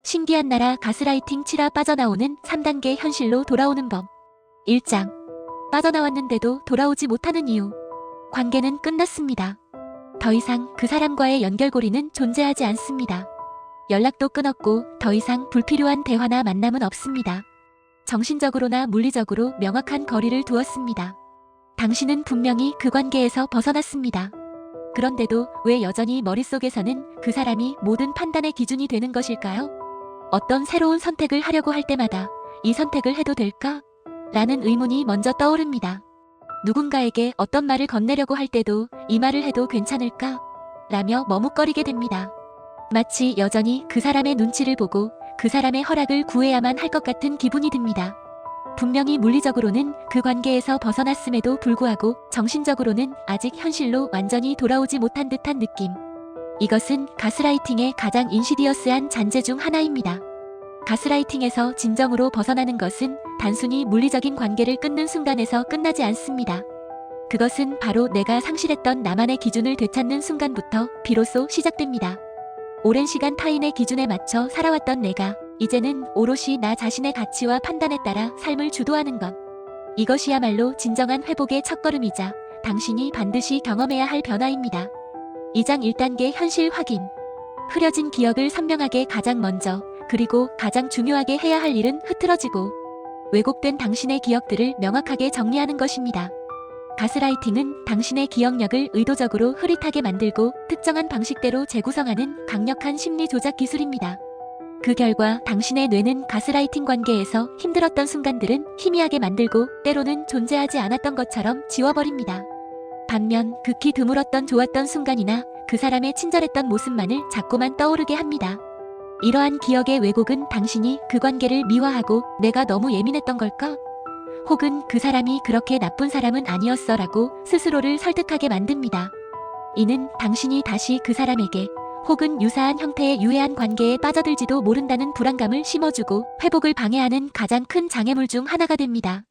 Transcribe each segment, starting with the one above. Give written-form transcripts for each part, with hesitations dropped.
신기한 나라 가스라이팅 치라 빠져나오는 3단계 현실로 돌아오는 법. 1장. 빠져나왔는데도 돌아오지 못하는 이유. 관계는 끝났습니다. 더 이상 그 사람과의 연결고리는 존재하지 않습니다. 연락도 끊었고 더 이상 불필요한 대화나 만남은 없습니다. 정신적으로나 물리적으로 명확한 거리를 두었습니다. 당신은 분명히 그 관계에서 벗어났습니다. 그런데도 왜 여전히 머릿속에서는 그 사람이 모든 판단의 기준이 되는 것일까요? 어떤 새로운 선택을 하려고 할 때마다 이 선택을 해도 될까? 라는 의문이 먼저 떠오릅니다. 누군가에게 어떤 말을 건네려고 할 때도 이 말을 해도 괜찮을까? 라며 머뭇거리게 됩니다. 마치 여전히 그 사람의 눈치를 보고 그 사람의 허락을 구해야만 할 것 같은 기분이 듭니다. 분명히 물리적으로는 그 관계에서 벗어났음에도 불구하고 정신적으로는 아직 현실로 완전히 돌아오지 못한 듯한 느낌. 이것은 가스라이팅의 가장 인시디어스한 잔재 중 하나입니다. 가스라이팅에서 진정으로 벗어나는 것은 단순히 물리적인 관계를 끊는 순간에서 끝나지 않습니다. 그것은 바로 내가 상실했던 나만의 기준을 되찾는 순간부터 비로소 시작됩니다. 오랜 시간 타인의 기준에 맞춰 살아왔던 내가 이제는 오롯이 나 자신의 가치와 판단에 따라 삶을 주도하는 것. 이것이야말로 진정한 회복의 첫걸음이자 당신이 반드시 경험해야 할 변화입니다. 2장 1단계 현실 확인. 흐려진 기억을 선명하게 가장 먼저 그리고 가장 중요하게 해야 할 일은 흐트러지고 왜곡된 당신의 기억들을 명확하게 정리하는 것입니다. 가스라이팅은 당신의 기억력을 의도적으로 흐릿하게 만들고 특정한 방식대로 재구성하는 강력한 심리 조작 기술입니다. 그 결과 당신의 뇌는 가스라이팅 관계에서 힘들었던 순간들은 희미하게 만들고 때로는 존재하지 않았던 것처럼 지워버립니다. 반면 극히 드물었던 좋았던 순간이나 그 사람의 친절했던 모습만을 자꾸만 떠오르게 합니다. 이러한 기억의 왜곡은 당신이 그 관계를 미화하고 내가 너무 예민했던 걸까? 혹은 그 사람이 그렇게 나쁜 사람은 아니었어 라고 스스로를 설득하게 만듭니다. 이는 당신이 다시 그 사람에게 혹은 유사한 형태의 유해한 관계에 빠져들지도 모른다는 불안감을 심어주고 회복을 방해하는 가장 큰 장애물 중 하나가 됩니다.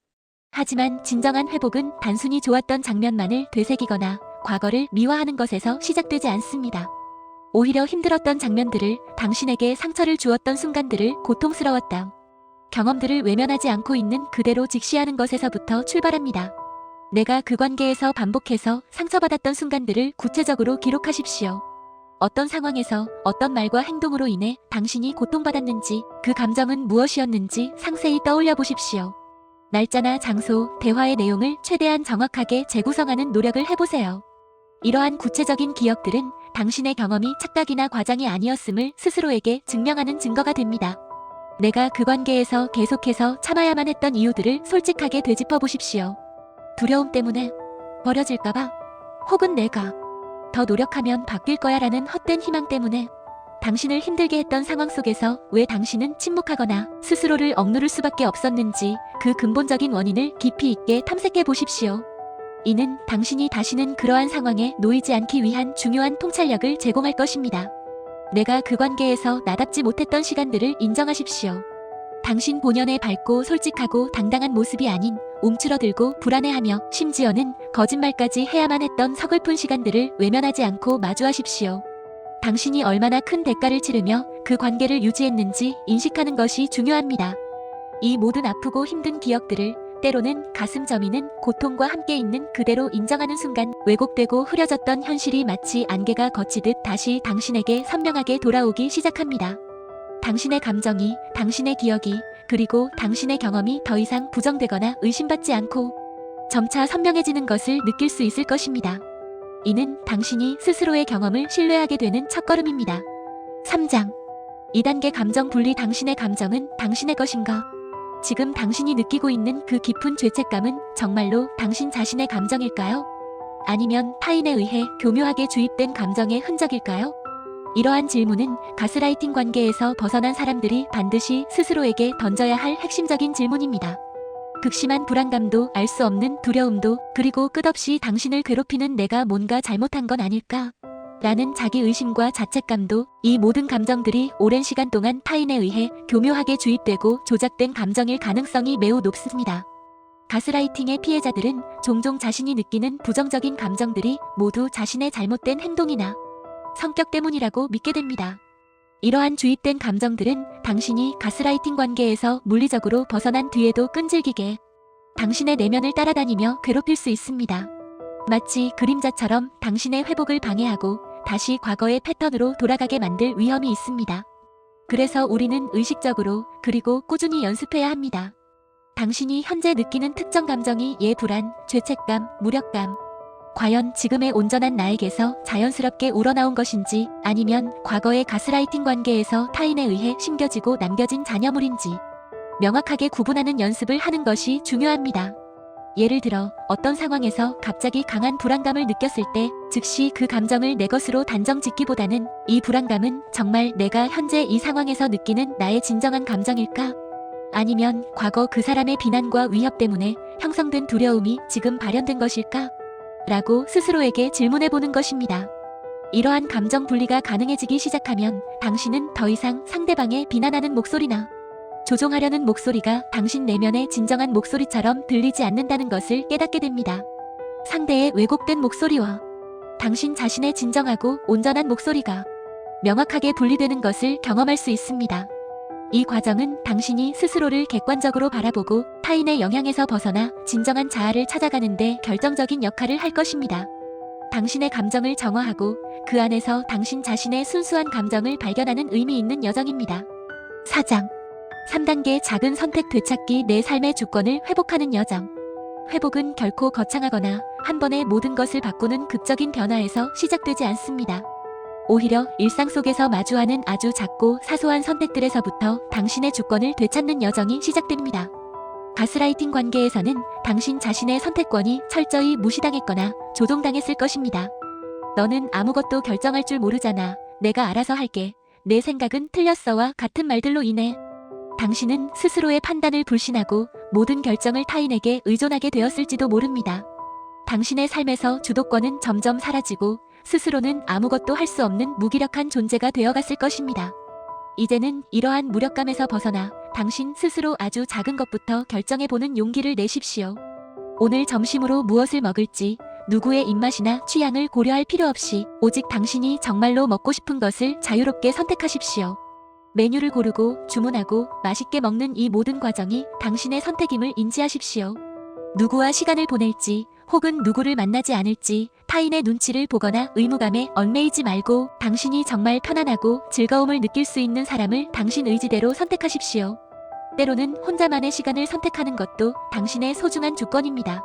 하지만 진정한 회복은 단순히 좋았던 장면만을 되새기거나 과거를 미화하는 것에서 시작되지 않습니다. 오히려 힘들었던 장면들을, 당신에게 상처를 주었던 순간들을, 고통스러웠던 경험들을 외면하지 않고 있는 그대로 직시하는 것에서부터 출발합니다. 내가 그 관계에서 반복해서 상처받았던 순간들을 구체적으로 기록하십시오. 어떤 상황에서 어떤 말과 행동으로 인해 당신이 고통받았는지, 그 감정은 무엇이었는지 상세히 떠올려 보십시오. 날짜나 장소, 대화의 내용을 최대한 정확하게 재구성하는 노력을 해보세요. 이러한 구체적인 기억들은 당신의 경험이 착각이나 과장이 아니었음을 스스로에게 증명하는 증거가 됩니다. 내가 그 관계에서 계속해서 참아야만 했던 이유들을 솔직하게 되짚어 보십시오. 두려움 때문에, 버려질까봐, 혹은 내가 더 노력하면 바뀔 거야 라는 헛된 희망 때문에, 당신을 힘들게 했던 상황 속에서 왜 당신은 침묵하거나 스스로를 억누를 수밖에 없었는지 그 근본적인 원인을 깊이 있게 탐색해 보십시오. 이는 당신이 다시는 그러한 상황에 놓이지 않기 위한 중요한 통찰력을 제공할 것입니다. 내가 그 관계에서 나답지 못했던 시간들을 인정하십시오. 당신 본연의 밝고 솔직하고 당당한 모습이 아닌 움츠러들고 불안해하며 심지어는 거짓말까지 해야만 했던 서글픈 시간들을 외면하지 않고 마주하십시오. 당신이 얼마나 큰 대가를 치르며 그 관계를 유지했는지 인식하는 것이 중요합니다. 이 모든 아프고 힘든 기억들을 때로는 가슴 저미는 고통과 함께 있는 그대로 인정하는 순간 왜곡되고 흐려졌던 현실이 마치 안개가 걷히듯 다시 당신에게 선명하게 돌아오기 시작합니다. 당신의 감정이, 당신의 기억이, 그리고 당신의 경험이 더 이상 부정되거나 의심받지 않고 점차 선명해지는 것을 느낄 수 있을 것입니다. 이는 당신이 스스로의 경험을 신뢰하게 되는 첫걸음입니다. 3장. 2단계 감정 분리. 당신의 감정은 당신의 것인가? 지금 당신이 느끼고 있는 그 깊은 죄책감은 정말로 당신 자신의 감정일까요? 아니면 타인에 의해 교묘하게 주입된 감정의 흔적일까요? 이러한 질문은 가스라이팅 관계에서 벗어난 사람들이 반드시 스스로에게 던져야 할 핵심적인 질문입니다. 극심한 불안감도, 알 수 없는 두려움도, 그리고 끝없이 당신을 괴롭히는 내가 뭔가 잘못한 건 아닐까? 라는 자기의심과 자책감도, 이 모든 감정들이 오랜 시간 동안 타인에 의해 교묘하게 주입되고 조작된 감정일 가능성이 매우 높습니다. 가스라이팅의 피해자들은 종종 자신이 느끼는 부정적인 감정들이 모두 자신의 잘못된 행동이나 성격 때문이라고 믿게 됩니다. 이러한 주입된 감정들은 당신이 가스라이팅 관계에서 물리적으로 벗어난 뒤에도 끈질기게 당신의 내면을 따라다니며 괴롭힐 수 있습니다. 마치 그림자처럼 당신의 회복을 방해하고 다시 과거의 패턴으로 돌아가게 만들 위험이 있습니다. 그래서 우리는 의식적으로 그리고 꾸준히 연습해야 합니다. 당신이 현재 느끼는 특정 감정이 불안, 죄책감, 무력감, 과연 지금의 온전한 나에게서 자연스럽게 우러나온 것인지 아니면 과거의 가스라이팅 관계에서 타인에 의해 심겨지고 남겨진 잔여물인지 명확하게 구분하는 연습을 하는 것이 중요합니다. 예를 들어 어떤 상황에서 갑자기 강한 불안감을 느꼈을 때 즉시 그 감정을 내 것으로 단정 짓기보다는 이 불안감은 정말 내가 현재 이 상황에서 느끼는 나의 진정한 감정일까? 아니면 과거 그 사람의 비난과 위협 때문에 형성된 두려움이 지금 발현된 것일까? 라고 스스로에게 질문해보는 것입니다. 이러한 감정 분리가 가능해지기 시작하면 당신은 더 이상 상대방의 비난하는 목소리나 조종하려는 목소리가 당신 내면의 진정한 목소리처럼 들리지 않는다는 것을 깨닫게 됩니다. 상대의 왜곡된 목소리와 당신 자신의 진정하고 온전한 목소리가 명확하게 분리되는 것을 경험할 수 있습니다. 이 과정은 당신이 스스로를 객관적으로 바라보고 타인의 영향에서 벗어나 진정한 자아를 찾아가는 데 결정적인 역할을 할 것입니다. 당신의 감정을 정화하고 그 안에서 당신 자신의 순수한 감정을 발견하는 의미 있는 여정입니다. 4장 3단계 작은 선택 되찾기 내 삶의 주권을 회복하는 여정. 회복은 결코 거창하거나 한 번에 모든 것을 바꾸는 극적인 변화에서 시작되지 않습니다. 오히려 일상 속에서 마주하는 아주 작고 사소한 선택들에서부터 당신의 주권을 되찾는 여정이 시작됩니다. 가스라이팅 관계에서는 당신 자신의 선택권이 철저히 무시당했거나 조종당했을 것입니다. 너는 아무것도 결정할 줄 모르잖아. 내가 알아서 할게. 내 생각은 틀렸어와 같은 말들로 인해 당신은 스스로의 판단을 불신하고 모든 결정을 타인에게 의존하게 되었을지도 모릅니다. 당신의 삶에서 주도권은 점점 사라지고 스스로는 아무것도 할 수 없는 무기력한 존재가 되어갔을 것입니다. 이제는 이러한 무력감에서 벗어나 당신 스스로 아주 작은 것부터 결정해보는 용기를 내십시오. 오늘 점심으로 무엇을 먹을지 누구의 입맛이나 취향을 고려할 필요 없이 오직 당신이 정말로 먹고 싶은 것을 자유롭게 선택하십시오. 메뉴를 고르고 주문하고 맛있게 먹는 이 모든 과정이 당신의 선택임을 인지하십시오. 누구와 시간을 보낼지 혹은 누구를 만나지 않을지 타인의 눈치를 보거나 의무감에 얽매이지 말고 당신이 정말 편안하고 즐거움을 느낄 수 있는 사람을 당신 의지대로 선택하십시오. 때로는 혼자만의 시간을 선택하는 것도 당신의 소중한 주권입니다.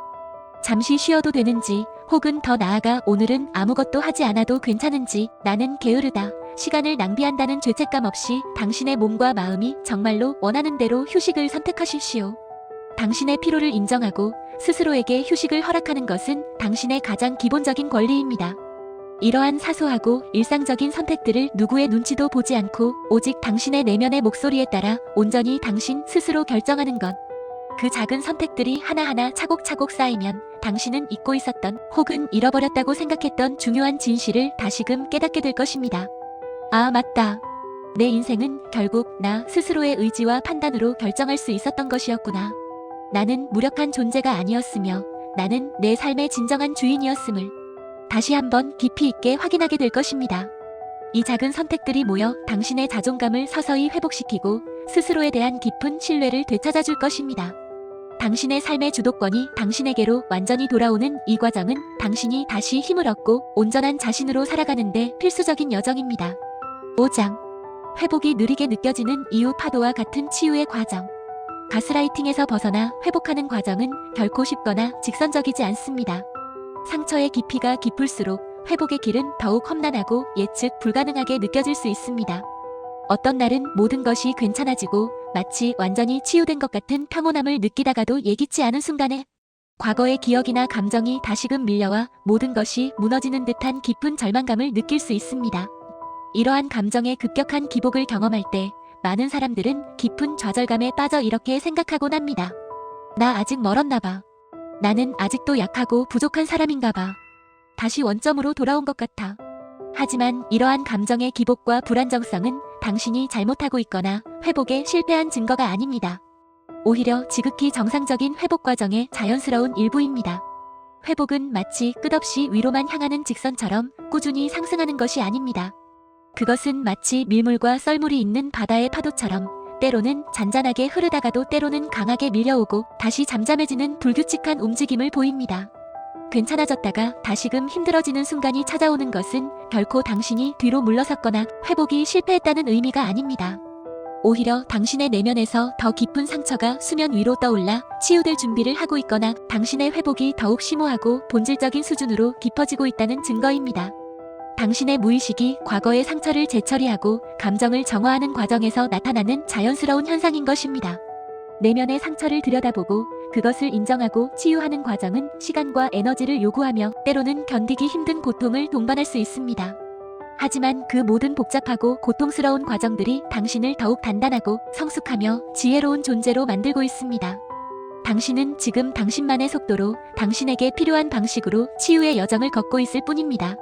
잠시 쉬어도 되는지 혹은 더 나아가 오늘은 아무것도 하지 않아도 괜찮은지 나는 게으르다. 시간을 낭비한다는 죄책감 없이 당신의 몸과 마음이 정말로 원하는 대로 휴식을 선택하십시오. 당신의 피로를 인정하고 스스로에게 휴식을 허락하는 것은 당신의 가장 기본적인 권리입니다. 이러한 사소하고 일상적인 선택들을 누구의 눈치도 보지 않고 오직 당신의 내면의 목소리에 따라 온전히 당신 스스로 결정하는 것. 그 작은 선택들이 하나하나 차곡차곡 쌓이면 당신은 잊고 있었던 혹은 잃어버렸다고 생각했던 중요한 진실을 다시금 깨닫게 될 것입니다. 아, 맞다. 내 인생은 결국 나 스스로의 의지와 판단으로 결정할 수 있었던 것이었구나. 나는 무력한 존재가 아니었으며 나는 내 삶의 진정한 주인이었음을 다시 한번 깊이 있게 확인하게 될 것입니다. 이 작은 선택들이 모여 당신의 자존감을 서서히 회복시키고 스스로에 대한 깊은 신뢰를 되찾아줄 것입니다. 당신의 삶의 주도권이 당신에게로 완전히 돌아오는 이 과정은 당신이 다시 힘을 얻고 온전한 자신으로 살아가는데 필수적인 여정입니다. 5장 회복이 느리게 느껴지는 이유 파도와 같은 치유의 과정. 가스라이팅에서 벗어나 회복하는 과정은 결코 쉽거나 직선적이지 않습니다. 상처의 깊이가 깊을수록 회복의 길은 더욱 험난하고 예측 불가능하게 느껴질 수 있습니다. 어떤 날은 모든 것이 괜찮아지고 마치 완전히 치유된 것 같은 평온함을 느끼다가도 예기치 않은 순간에 과거의 기억이나 감정이 다시금 밀려와 모든 것이 무너지는 듯한 깊은 절망감을 느낄 수 있습니다. 이러한 감정의 급격한 기복을 경험할 때 많은 사람들은 깊은 좌절감에 빠져 이렇게 생각하곤 합니다. 나 아직 멀었나 봐. 나는 아직도 약하고 부족한 사람인가 봐. 다시 원점으로 돌아온 것 같아. 하지만 이러한 감정의 기복과 불안정성은 당신이 잘못하고 있거나 회복에 실패한 증거가 아닙니다. 오히려 지극히 정상적인 회복 과정의 자연스러운 일부입니다. 회복은 마치 끝없이 위로만 향하는 직선처럼 꾸준히 상승하는 것이 아닙니다. 그것은 마치 밀물과 썰물이 있는 바다의 파도처럼 때로는 잔잔하게 흐르다가도 때로는 강하게 밀려오고 다시 잠잠해지는 불규칙한 움직임을 보입니다. 괜찮아졌다가 다시금 힘들어지는 순간이 찾아오는 것은 결코 당신이 뒤로 물러섰거나 회복이 실패했다는 의미가 아닙니다. 오히려 당신의 내면에서 더 깊은 상처가 수면 위로 떠올라 치유될 준비를 하고 있거나 당신의 회복이 더욱 심오하고 본질적인 수준으로 깊어지고 있다는 증거입니다. 당신의 무의식이 과거의 상처를 재처리하고 감정을 정화하는 과정에서 나타나는 자연스러운 현상인 것입니다. 내면의 상처를 들여다보고 그것을 인정하고 치유하는 과정은 시간과 에너지를 요구하며 때로는 견디기 힘든 고통을 동반할 수 있습니다. 하지만 그 모든 복잡하고 고통스러운 과정들이 당신을 더욱 단단하고 성숙하며 지혜로운 존재로 만들고 있습니다. 당신은 지금 당신만의 속도로 당신에게 필요한 방식으로 치유의 여정을 걷고 있을 뿐입니다.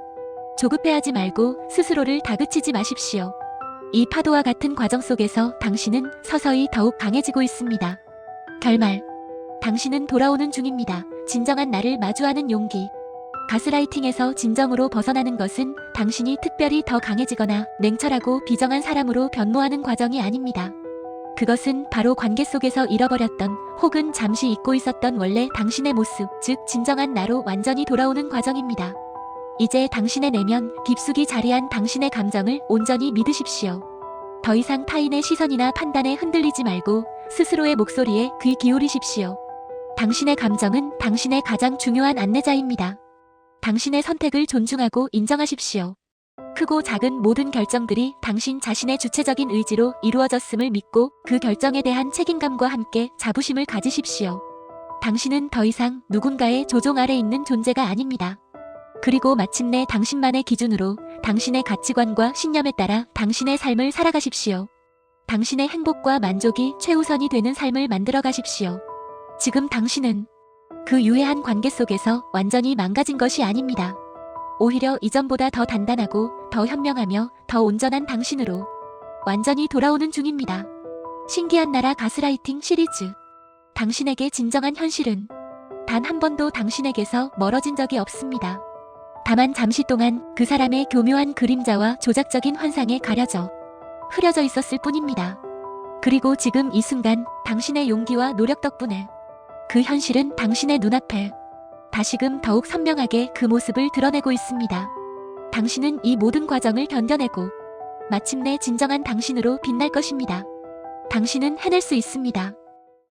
조급해하지 말고 스스로를 다그치지 마십시오. 이 파도와 같은 과정 속에서 당신은 서서히 더욱 강해지고 있습니다. 결말. 당신은 돌아오는 중입니다. 진정한 나를 마주하는 용기. 가스라이팅에서 진정으로 벗어나는 것은 당신이 특별히 더 강해지거나 냉철하고 비정한 사람으로 변모하는 과정이 아닙니다. 그것은 바로 관계 속에서 잃어버렸던 혹은 잠시 잊고 있었던 원래 당신의 모습, 즉 진정한 나로 완전히 돌아오는 과정입니다. 이제 당신의 내면 깊숙이 자리한 당신의 감정을 온전히 믿으십시오. 더 이상 타인의 시선이나 판단에 흔들리지 말고 스스로의 목소리에 귀 기울이십시오. 당신의 감정은 당신의 가장 중요한 안내자입니다. 당신의 선택을 존중하고 인정하십시오. 크고 작은 모든 결정들이 당신 자신의 주체적인 의지로 이루어졌음을 믿고 그 결정에 대한 책임감과 함께 자부심을 가지십시오. 당신은 더 이상 누군가의 조종 아래 있는 존재가 아닙니다. 그리고 마침내 당신만의 기준으로 당신의 가치관과 신념에 따라 당신의 삶을 살아가십시오. 당신의 행복과 만족이 최우선이 되는 삶을 만들어 가십시오. 지금 당신은 그 유해한 관계 속에서 완전히 망가진 것이 아닙니다. 오히려 이전보다 더 단단하고 더 현명하며 더 온전한 당신으로 완전히 돌아오는 중입니다. 신기한 나라 가스라이팅 시리즈. 당신에게 진정한 현실은 단 한 번도 당신에게서 멀어진 적이 없습니다. 다만 잠시 동안 그 사람의 교묘한 그림자와 조작적인 환상에 가려져 흐려져 있었을 뿐입니다. 그리고 지금 이 순간 당신의 용기와 노력 덕분에 그 현실은 당신의 눈앞에 다시금 더욱 선명하게 그 모습을 드러내고 있습니다. 당신은 이 모든 과정을 견뎌내고 마침내 진정한 당신으로 빛날 것입니다. 당신은 해낼 수 있습니다.